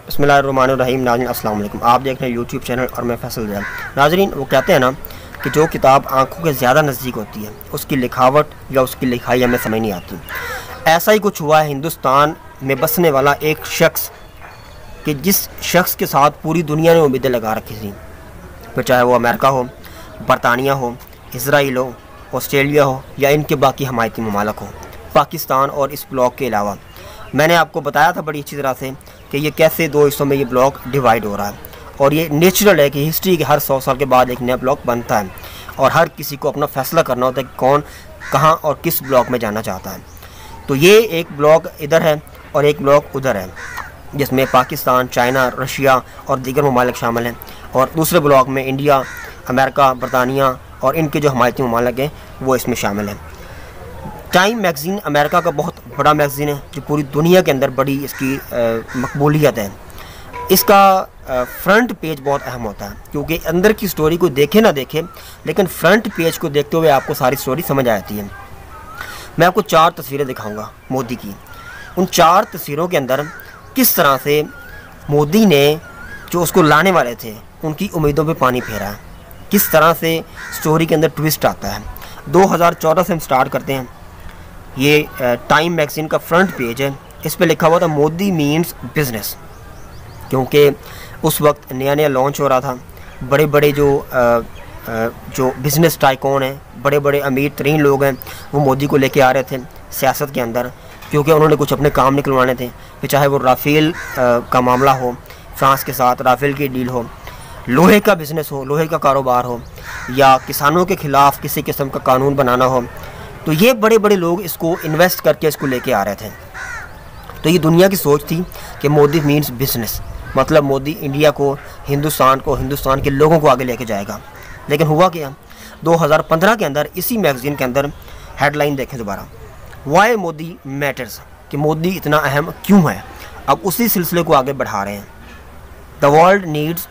बिस्मिल्लाहिर्रहमानिर्रहीम। नाज़रीन अस्सलाम वालेकुम। आप देख रहे हैं यूट्यूब चैनल और मैं फैसल जैन। नाज़रीन, वो कहते हैं ना कि जो किताब आंखों के ज़्यादा नज़दीक होती है उसकी लिखावट या उसकी लिखाई हमें समझ नहीं आती। ऐसा ही कुछ हुआ है हिंदुस्तान में बसने वाला एक शख्स कि जिस शख्स के साथ पूरी दुनिया ने उम्मीदें लगा रखी थी, फिर चाहे वो अमेरिका हो, बरतानिया हो, इसराइल हो, ऑस्ट्रेलिया हो या इनके बाकी हमायती ममालिक हो, पाकिस्तान और इस ब्लॉक के अलावा। मैंने आपको बताया था बड़ी अच्छी तरह से कि ये कैसे दो हिस्सों में ये ब्लॉक डिवाइड हो रहा है और ये नेचुरल है कि हिस्ट्री के हर 100 साल के बाद एक नया ब्लॉक बनता है और हर किसी को अपना फैसला करना होता है कि कौन कहाँ और किस ब्लॉक में जाना चाहता है। तो ये एक ब्लॉक इधर है और एक ब्लॉक उधर है, जिसमें पाकिस्तान, चाइना, रशिया और दीगर ममालिक शामिल हैं, और दूसरे ब्लॉक में इंडिया, अमेरिका, बरतानिया और इनके जो हमायती ममालिक हैं वो इसमें शामिल हैं। टाइम मैगज़ीन अमेरिका का बहुत बड़ा मैगज़ीन है जो पूरी दुनिया के अंदर बड़ी इसकी मकबूलियत है। इसका फ्रंट पेज बहुत अहम होता है क्योंकि अंदर की स्टोरी को देखे ना देखे, लेकिन फ्रंट पेज को देखते हुए आपको सारी स्टोरी समझ आ जाती है। मैं आपको 4 तस्वीरें दिखाऊंगा मोदी की। उन 4 तस्वीरों के अंदर किस तरह से मोदी ने जो उसको लाने वाले थे उनकी उम्मीदों पे पानी फेरा है, किस तरह से स्टोरी के अंदर ट्विस्ट आता है। 2014 से हम स्टार्ट करते हैं। ये टाइम मैगज़ीन का फ्रंट पेज है। इस पे लिखा हुआ था मोदी मीन्स बिज़नेस, क्योंकि उस वक्त नया नया लॉन्च हो रहा था। बड़े बड़े जो बिज़नेस टाइकॉन हैं, बड़े बड़े अमीर तरीन लोग हैं, वो मोदी को लेके आ रहे थे सियासत के अंदर, क्योंकि उन्होंने कुछ अपने काम निकलवाने थे। फिर चाहे वो राफेल का मामला हो, फ्रांस के साथ राफेल की डील हो, लोहे का बिज़नेस हो, लोहे का कारोबार हो, या किसानों के ख़िलाफ़ किसी किस्म का कानून बनाना हो, तो ये बड़े बड़े लोग इसको इन्वेस्ट करके इसको लेके आ रहे थे। तो ये दुनिया की सोच थी कि मोदी मीन्स बिज़नेस, मतलब मोदी इंडिया को, हिंदुस्तान के लोगों को आगे लेके जाएगा। लेकिन हुआ क्या, 2015 के अंदर इसी मैगज़ीन के अंदर हेडलाइन देखें दोबारा, वाई मोदी मैटर्स, कि मोदी इतना अहम क्यों है। अब उसी सिलसिले को आगे बढ़ा रहे हैं। The world needs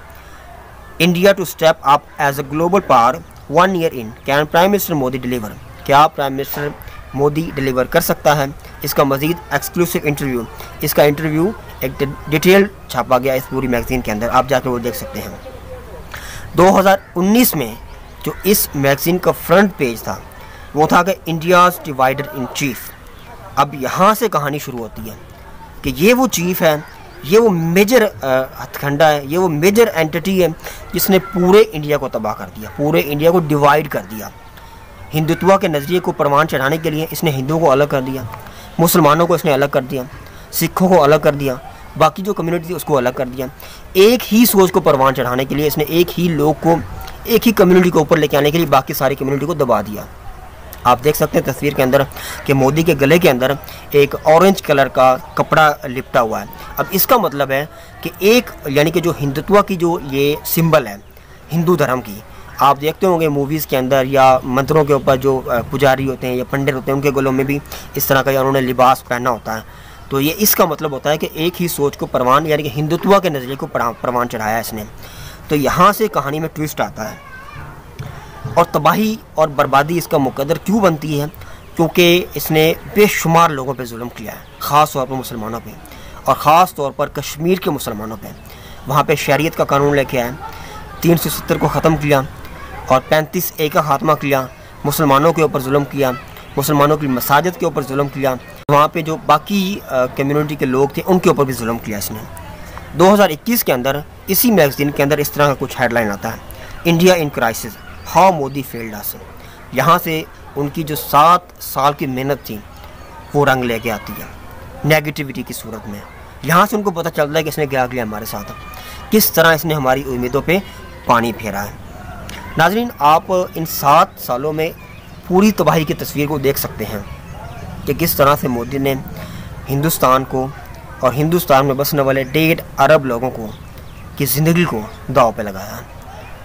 India to step up as a global power 1 year in, can prime minister Modi deliver, क्या प्राइम मिनिस्टर मोदी डिलीवर कर सकता है। इसका मज़ीद एक्सक्लूसिव इंटरव्यू, इसका इंटरव्यू एक डिटेल छापा गया इस पूरी मैगज़ीन के अंदर, आप जाकर वो देख सकते हैं। 2019 में जो इस मैगज़ीन का फ्रंट पेज था वो था कि इंडियाज़ डिवाइडर इन चीफ। अब यहाँ से कहानी शुरू होती है कि ये वो चीफ है, ये वो मेजर हथकंडा है, ये वो मेजर एंटिटी है जिसने पूरे इंडिया को तबाह कर दिया, पूरे इंडिया को डिवाइड कर दिया। हिंदुत्व के नज़रिए को परवान चढ़ाने के लिए इसने हिंदुओं को अलग कर दिया, मुसलमानों को इसने अलग कर दिया, सिखों को अलग कर दिया, बाकी जो कम्युनिटी थी उसको अलग कर दिया। एक ही सोच को परवान चढ़ाने के लिए इसने एक ही लोग को, एक ही कम्युनिटी को ऊपर लेके आने के लिए बाकी सारी कम्युनिटी को दबा दिया। आप देख सकते हैं तस्वीर के अंदर कि मोदी के गले के अंदर एक ऑरेंज कलर का कपड़ा लिपटा हुआ है। अब इसका मतलब है कि एक, यानी कि जो हिंदुत्व की जो ये सिंबल है हिंदू धर्म की, आप देखते होंगे मूवीज़ के अंदर या मंत्रों के ऊपर जो पुजारी होते हैं या पंडित होते हैं उनके गलों में भी इस तरह का उन्होंने लिबास पहना होता है। तो ये इसका मतलब होता है कि एक ही सोच को परवान, यानी कि हिंदुत्व के नज़रिए को परवान चढ़ाया इसने। तो यहाँ से कहानी में ट्विस्ट आता है और तबाही और बर्बादी इसका मुकद्दर क्यों बनती है, क्योंकि इसने बेशुमार लोगों पे जुल्म किया है, ख़ास तौर पर मुसलमानों पे, और ख़ास तौर पर कश्मीर के मुसलमानों पे। वहाँ पे शरीयत का कानून लेके आए, 370 को ख़त्म किया और 35A का खात्मा किया, मुसलमानों के ऊपर जुल्म किया, मुसलमानों की मसाजिद के ऊपर जुल्म किया, वहाँ पे जो बाकी कम्युनिटी के लोग थे उनके ऊपर भी जुल्म किया इसने। 2021 के अंदर इसी मैगज़ीन के अंदर इस तरह का कुछ हेडलाइन आता है, India in crisis, how Modi failed अस। यहाँ से उनकी जो 7 साल की मेहनत थी वो रंग लेके आती है नेगेटिविटी की सूरत में। यहाँ से उनको पता चलता है कि इसने क्या किया हमारे साथ, किस तरह इसने हमारी उम्मीदों पे पानी फेरा है। नाज़रीन, आप इन 7 सालों में पूरी तबाही की तस्वीर को देख सकते हैं कि किस तरह से मोदी ने हिंदुस्तान को और हिंदुस्तान में बसने वाले 1.5 अरब लोगों को की ज़िंदगी को दांव पे लगाया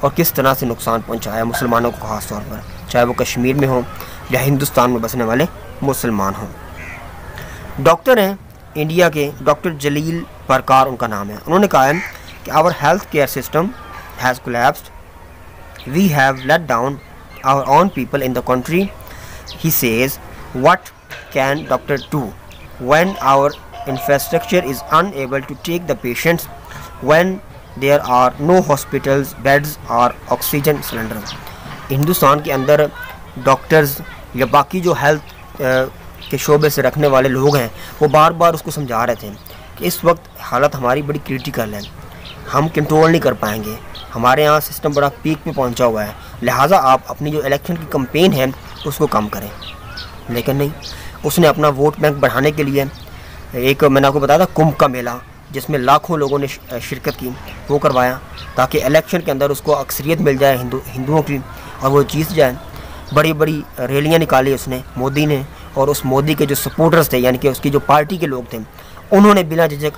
और किस तरह से नुकसान पहुंचाया मुसलमानों को, ख़ास तौर पर चाहे वो कश्मीर में हो या हिंदुस्तान में बसने वाले मुसलमान हों। डॉक्टर हैं इंडिया के, डॉक्टर जलील परकार उनका नाम है। उन्होंने कहा है कि our health care system has collapsed, we have let down our own people in the country. He says, what can doctor do when our infrastructure is unable to take the patients when there are no hospitals, beds or oxygen cylinders. Hindustan के अंदर doctors या बाकी जो health के शोबे से रखने वाले लोग हैं वो बार बार उसको समझा रहे थे कि इस वक्त हालत हमारी बड़ी क्रिटिकल है, हम कंट्रोल नहीं कर पाएंगे, हमारे यहाँ सिस्टम बड़ा पीक पे पहुँचा हुआ है, लिहाजा आप अपनी जो इलेक्शन की कंपेन है उसको कम करें। लेकिन नहीं, उसने अपना वोट बैंक बढ़ाने के लिए एक, मैंने आपको बताया था, कुंभ का मेला जिसमें लाखों लोगों ने शिरकत की, वो करवाया ताकि इलेक्शन के अंदर उसको अक्सरियत मिल जाए हिंदुओं की और वो जीत जाए। बड़ी बड़ी रैलियाँ निकाली उसने, मोदी ने, और उस मोदी के जो सपोर्टर्स थे यानी कि उसकी जो पार्टी के लोग थे उन्होंने बिना झिझक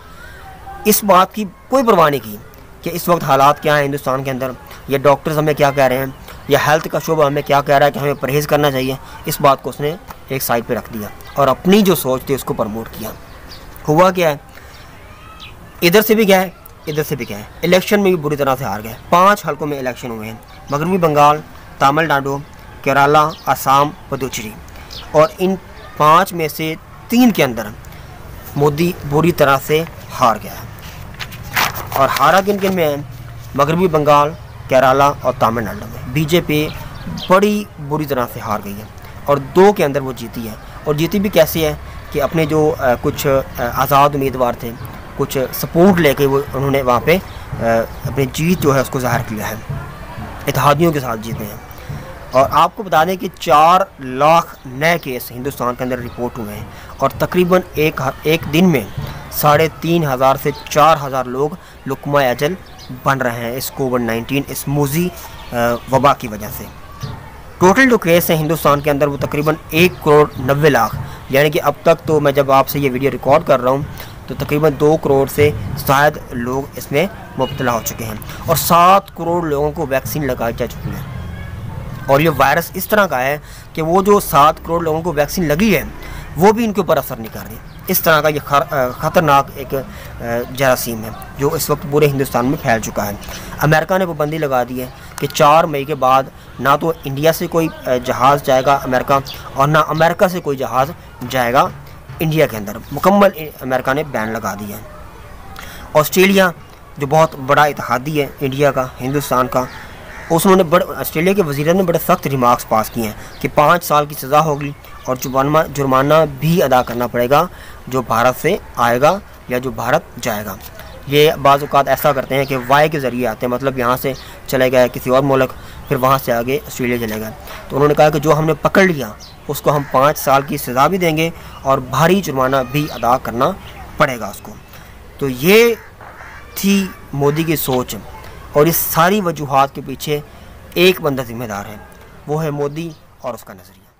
इस बात की कोई परवाह नहीं की कि इस वक्त हालात क्या हैं हिंदुस्तान के अंदर, या डॉक्टर्स हमें क्या कह रहे हैं, या हेल्थ का शोबा हमें क्या कह रहा है कि हमें परहेज़ करना चाहिए। इस बात को उसने एक साइड पे रख दिया और अपनी जो सोच थी उसको प्रमोट किया। हुआ क्या है, इधर से भी गए इधर से भी गए, इलेक्शन में भी बुरी तरह से हार गए। 5 हलकों में इलेक्शन हुए हैं, मगरबी बंगाल, तमिलनाडु, केरला, असम, पुदुचेरी, और इन 5 में से 3 के अंदर मोदी बुरी तरह से हार गया है। और हारा किन किन में है, मगरबी बंगाल, केरला और तमिलनाडु में बीजेपी बड़ी बुरी तरह से हार गई है, और 2 के अंदर वो जीती है। और जीती भी कैसे है कि अपने जो कुछ आज़ाद उम्मीदवार थे, कुछ सपोर्ट लेके वो उन्होंने वहाँ पे अपनी जीत जो है उसको ज़ाहिर किया है, इत्तेहादियों के साथ जीते हैं। और आपको बता दें कि 4 लाख नए केस हिंदुस्तान के अंदर रिपोर्ट हुए हैं, और तकरीबन एक दिन में 3,500 से 4,000 लोग लुकमा अजल बन रहे हैं इस कोविड-19 इस मूजी वबा की वजह से। टोटल जो केस हैं हिंदुस्तान के अंदर वो तकरीबन 1 करोड़ 90 लाख, यानी कि अब तक तो मैं जब आपसे ये वीडियो रिकॉर्ड कर रहा हूँ तो तकरीबन 2 करोड़ से शायद लोग इसमें मुब्तला हो चुके हैं, और 7 करोड़ लोगों को वैक्सीन लगाई जा चुकी है। और ये वायरस इस तरह का है कि वो जो 7 करोड़ लोगों को वैक्सीन लगी है वो भी इनके ऊपर असर नहीं कर रही। इस तरह का ये ख़तरनाक एक जरासीम है जो इस वक्त पूरे हिंदुस्तान में फैल चुका है। अमेरिका ने पाबंदी लगा दी है कि 4 मई के बाद ना तो इंडिया से कोई जहाज़ जाएगा अमेरिका, और ना अमेरिका से कोई जहाज़ जाएगा इंडिया के अंदर। मुकम्मल अमेरिका ने बैन लगा दिया है। ऑस्ट्रेलिया जो बहुत बड़ा इत्तेहादी है इंडिया का, हिंदुस्तान का, उसने ऑस्ट्रेलिया के वज़ीर ने बड़े सख्त रिमार्क्स पास किए हैं कि 5 साल की सज़ा होगी और जुर्माना भी अदा करना पड़ेगा जो भारत से आएगा या जो भारत जाएगा। ये बाज़ औक़ात ऐसा करते हैं कि वाई के ज़रिए आते हैं, मतलब यहाँ से चले गए किसी और मुल्क, फिर वहाँ से आगे ऑस्ट्रेलिया चले गए। तो उन्होंने कहा कि जो हमने पकड़ लिया उसको हम 5 साल की सज़ा भी देंगे और भारी जुर्माना भी अदा करना पड़ेगा उसको। तो ये थी मोदी की सोच, और इस सारी वजूहात के पीछे एक बंदा ज़िम्मेदार है, वो है मोदी और उसका नज़रिया।